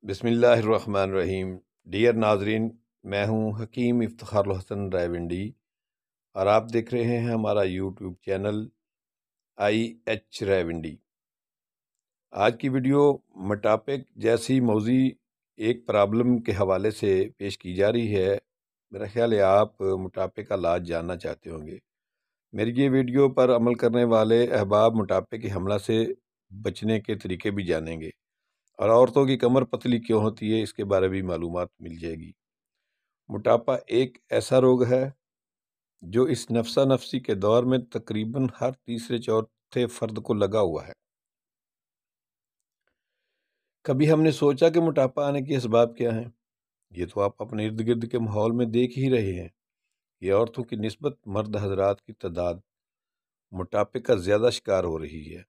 बिस्मिल्लाहिर्रहमानिर्रहीम। डियर नाजरीन, मैं हूं हकीम इफ्तिखार हसन रायविंडी और आप देख रहे हैं हमारा यूट्यूब चैनल IH रायविंडी। आज की वीडियो मोटापे जैसी मौजी एक प्रॉब्लम के हवाले से पेश की जा रही है। मेरा ख्याल है आप मोटापे का इलाज जानना चाहते होंगे। मेरी ये वीडियो पर अमल करने वाले अहबाब मोटापे के हमला से बचने के तरीके भी जानेंगे और औरतों की कमर पतली क्यों होती है इसके बारे में भी मालूमात मिल जाएगी। मोटापा एक ऐसा रोग है जो इस नफसा नफसी के दौर में तकरीबन हर तीसरे चौथे फर्द को लगा हुआ है। कभी हमने सोचा कि मोटापा आने के असबाब क्या हैं? ये तो आप अपने इर्द गिर्द के माहौल में देख ही रहे हैं। ये औरतों की निस्बत मर्द हजरात की तादाद मोटापे का ज़्यादा शिकार हो रही है।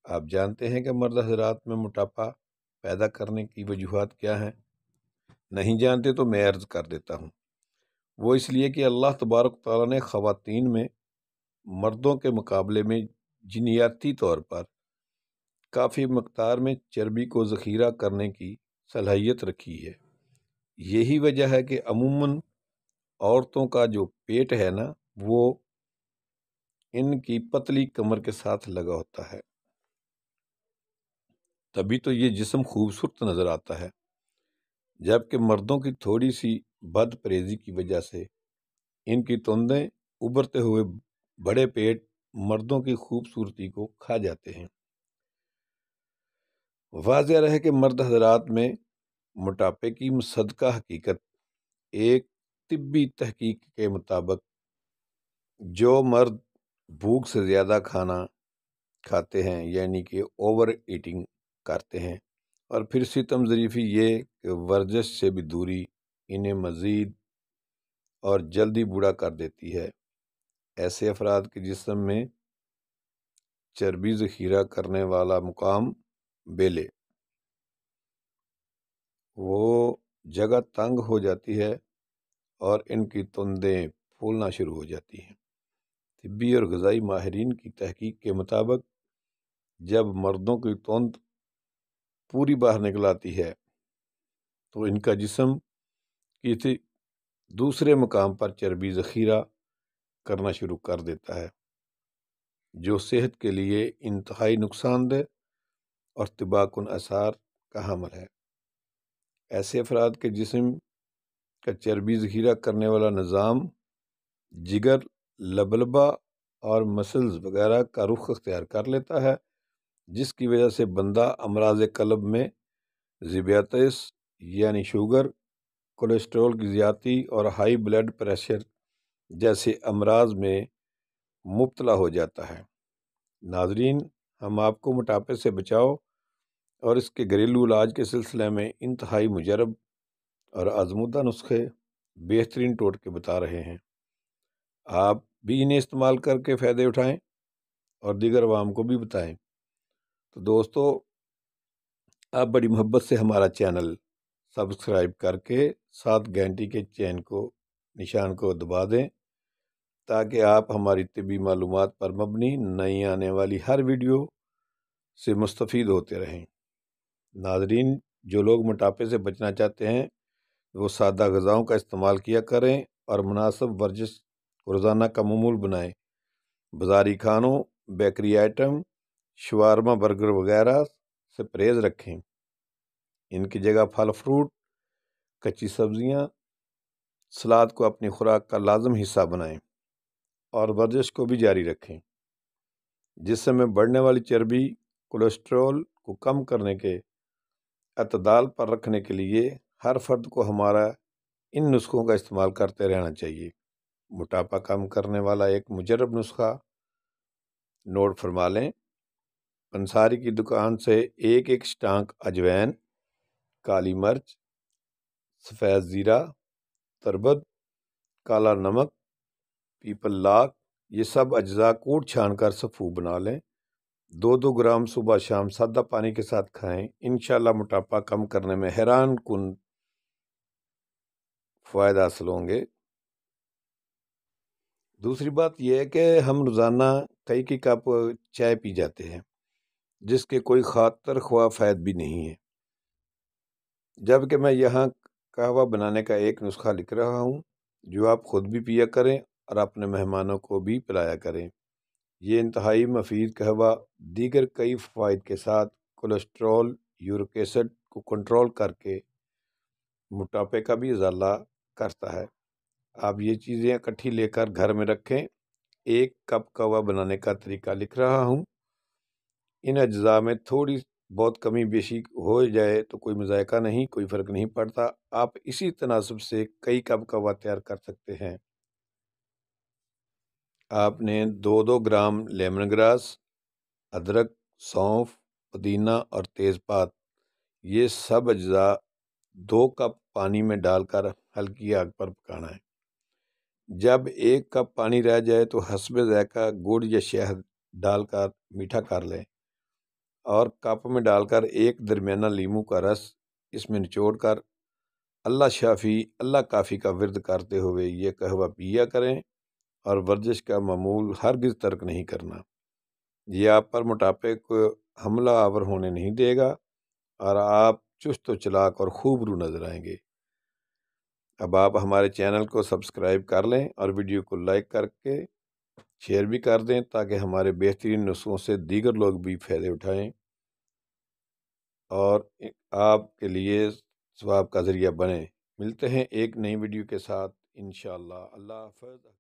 आप जानते हैं कि मर्द हजरात में मोटापा पैदा करने की वजूहात क्या हैं? नहीं जानते तो मैं अर्ज़ कर देता हूँ। वो इसलिए कि अल्लाह तबारक तआला ने ख़वातीन में मर्दों के मुकाबले में जिनियाती तौर पर काफ़ी मकदार में चर्बी को ज़ख़ीरा करने की सलाहियत रखी है। यही वजह है कि अमूमन औरतों का जो पेट है ना, वो इनकी पतली कमर के साथ लगा होता है। तभी तो ये जिस्म खूबसूरत नज़र आता है, जबकि मर्दों की थोड़ी सी बद परहेज़ी की वजह से इनकी तोंदें उभरते हुए बड़े पेट मर्दों की खूबसूरती को खा जाते हैं। वाज़ेह रहे कि मर्द हजरात में मोटापे की मुसद्दक़ा हकीकत एक तिब्बी तहकीक के मुताबिक जो मर्द भूख से ज़्यादा खाना खाते हैं, यानी कि ओवर ईटिंग करते हैं, और फिर सितम ज़रीफ़ी ये कि वर्जिश से भी दूरी इन्हें मज़ीद और जल्दी बूढ़ा कर देती है। ऐसे अफराद के जिस्म में चर्बी ज़ख़ीरा करने वाला मुकाम बेले, वो जगह तंग हो जाती है और इनकी तंदें फूलना शुरू हो जाती हैं। तिब्बी और ग़िज़ाई माहिरीन की तहकीक के मुताबिक जब मर्दों की तंद पूरी बाहर निकल आती है तो इनका जिस्म किसी दूसरे मुकाम पर चर्बी ज़ख़ीरा करना शुरू कर देता है, जो सेहत के लिए इंतहाई नुकसानदेह और तबाहकुन आसार का हामिल है। ऐसे अफराद के जिस्म का चर्बी ज़ख़ीरा करने वाला निज़ाम जिगर, लबलबा और मसल्स वगैरह का रुख अख्तियार कर लेता है, जिसकी वजह से बंदा अमराज क़ल्ब में ज़ियाबतीस यानी शुगर, कोलेस्ट्रॉल की ज़्यादती और हाई ब्लड प्रेशर जैसे अमराज में मुब्तला हो जाता है। नाजरीन, हम आपको मोटापे से बचाव और इसके घरेलू इलाज के सिलसिले में इंतहाई मुजरब और आजमूदा नुस्खे, बेहतरीन टोटके बता रहे हैं। आप भी इन्हें इस्तेमाल करके फ़ायदे उठाएं और दीगर अवाम को भी बताएं। तो दोस्तों, आप बड़ी मोहब्बत से हमारा चैनल सब्सक्राइब करके साथ घंटी के चैन को निशान को दबा दें, ताकि आप हमारी तिब्बी मालूमात पर मबनी नई आने वाली हर वीडियो से मुस्तफ़ीद होते रहें। नाज़रीन, जो लोग मोटापे से बचना चाहते हैं वो सादा ग़िज़ाओं का इस्तेमाल किया करें और मुनासिब वर्जिश रोज़ाना का मामूल बनाएं। बाज़ारी खानों, बेकरी आइटम, शवारमा, बर्गर वगैरह से परहेज़ रखें। इनकी जगह फल फ्रूट, कच्ची सब्जियां, सलाद को अपनी खुराक का लाज़म हिस्सा बनाएं और वर्जिश को भी जारी रखें। जिस्म में बढ़ने वाली चर्बी, कोलेस्ट्रॉल को कम करने के अतदाल पर रखने के लिए हर फर्द को हमारा इन नुस्खों का इस्तेमाल करते रहना चाहिए। मोटापा कम करने वाला एक मुजरब नुस्खा नोट फरमा लें। पंसारी की दुकान से एक एक स्टांक अजवैन, काली मिर्च, सफ़ेद ज़ीरा, तरबद, काला नमक, पीपल लाख, ये सब अज्जा कूट छान कर सफ़ू बना लें। 2-2 ग्राम सुबह शाम सादा पानी के साथ खाएं। इंशाअल्लाह मोटापा कम करने में हैरान कुन फ़ायदा हासिल होंगे। दूसरी बात यह है कि हम रोज़ाना कई कप चाय पी जाते हैं, जिसके कोई खातर ख्वाह फ़ायद भी नहीं है। जबकि मैं यहाँ कहवा बनाने का एक नुस्खा लिख रहा हूँ जो आप खुद भी पिया करें और अपने मेहमानों को भी पिलाया करें। ये इंतहाई मुफीद कहवा दीगर कई फ़वाइद के साथ कोलेस्ट्रॉल, यूरिक एसिड को कंट्रोल करके मोटापे का भी इजाला करता है। आप ये चीज़ें इकट्ठी लेकर घर में रखें। 1 कप कहवा बनाने का तरीका लिख रहा हूँ। इन अज्जा में थोड़ी बहुत कमी बेशी हो जाए तो कोई मज़ायका नहीं, कोई फ़र्क नहीं पड़ता। आप इसी तनासब से कई कप कहवा तैयार कर सकते हैं। आपने 2-2 ग्राम लेमन ग्रास, अदरक, सौंफ, पुदीना और तेज़पात ये सब अज्जा 2 कप पानी में डालकर हल्की आग पर पकाना है। जब 1 कप पानी रह जाए तो हस्बे ज़ायका गुड़ या शहद डालकर मीठा कर लें और कप में डालकर एक दरमियाना लीमू का रस इसमें निचोड़ कर अल्लाह शाफ़ी अल्लाह काफ़ी का विर्द करते हुए ये कहवा पिया करें और वर्जिश का मामूल हरगिज़ तर्क नहीं करना। ये आप पर मोटापे को हमला आवर होने नहीं देगा और आप चुस्त व चलाक और खूबरू नजर आएंगे। अब आप हमारे चैनल को सब्सक्राइब कर लें और वीडियो को लाइक करके शेयर भी कर दें ताकि हमारे बेहतरीन नुस्खों से दीगर लोग भी फ़ायदे उठाएं और आपके लिए सवाब का ज़रिया बने। मिलते हैं एक नई वीडियो के साथ इंशाअल्लाह। अल्लाह हाफ़िज़।